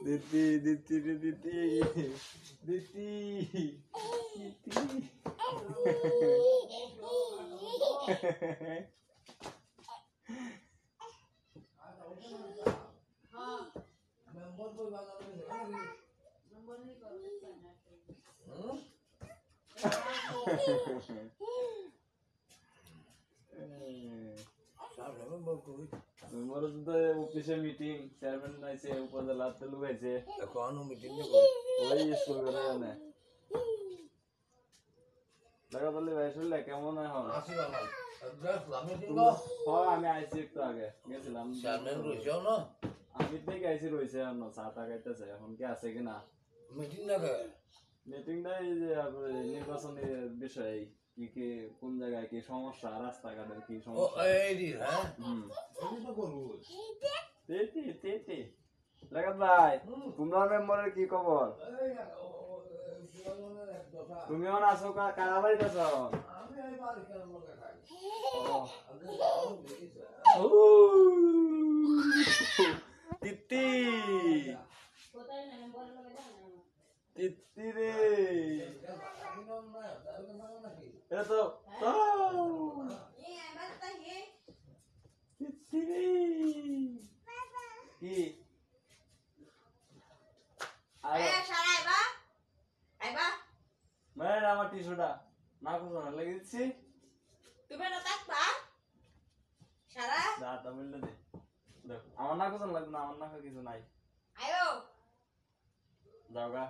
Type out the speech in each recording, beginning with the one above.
Diti, diti, diti, diti, diti. অফিসে meeting chairman আইছে উপজেলা লোক আইছে এখনো মিটিং ওই স্কুল করে জানে দেখা বললে ভাই শুনলে কেমন এখন আমি আইছি একটু আগে গেছিলাম চেয়ারম্যান রইছে না আমি থেকে আইছি রইছে চা টা খাইতেছে এখন কি আছে কিনা মিটিং না মিটিংটা এই যে নির্বাচনের বিষয়ে কি কি কোন জায়গায় কি সমস্যা রাস্তাঘাটের কি সমস্যা লাগাত ভাই তোমরা মেম্বারের কি খবর তুমিও আছো কারা বাড়িতে আছো তিতি তিতি রে এতো তিতি রে কি আরে সারাইবা আইবা মেরে আমার টিস্যুটা না কিছু না লাগিয়ে দিচ্ছি তুমি না থাকবা সারা দা তামিল দে দেখো আমার না কিছু লাগবে না আমার না কিছু নাই আয়ো যাওগা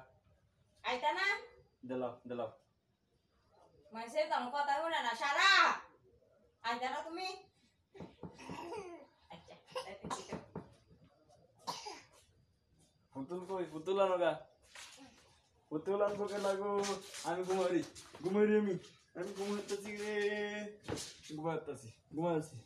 আইতা না দিলাও দিলাও মাইসে তো আমার কথা হলো না সারা আইতা না তুমি আচ্ছা পুতুল কই পুতুল আনোগা পুতুল আনবো কে লাগো আমি ঘুমারি ঘুমারি আমি ঘুমাতেছি রে ঘুমাতেছি ঘুমাতেছি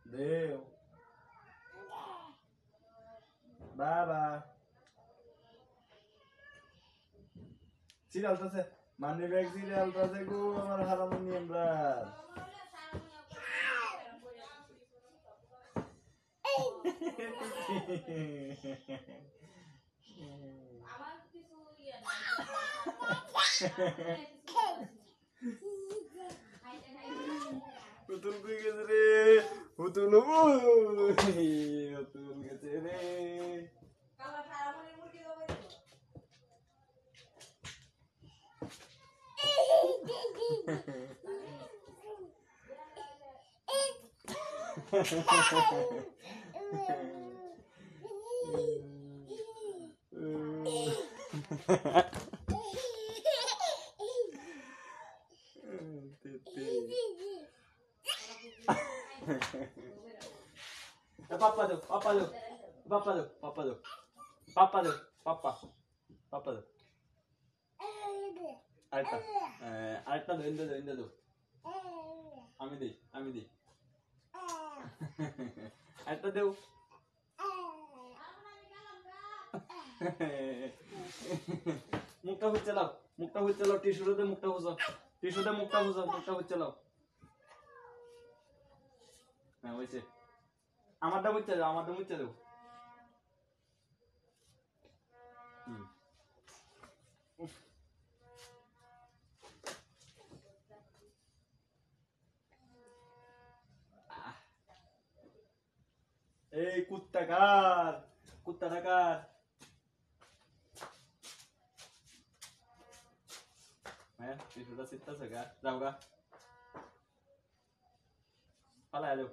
Deus. Baba. Serial ta se money bag serial ta se go amar harmonium brad. Betul gue gitu deh, betul gitu deh. Kalau salah mau gitu Papa do. Alta do, inda do. Ami di. Alta do. মুখটা হচ্ছে লাও, মুখটা হচ্ছে লাও, টিস্যুতে মুখটা বুঝাও, টিস্যুতে মুখটা বুঝাও, মুখটা হচ্ছে লাও। হ্যাঁ হয়েছে, আমারটা বুঝতে দাও, আমারটা বুঝতে দাও। এই কুত্তা কার, কুত্তাটা কার? হ্যাঁ টিস্যুটা ছিটতেছে গা, যাও গা, পালা যাও।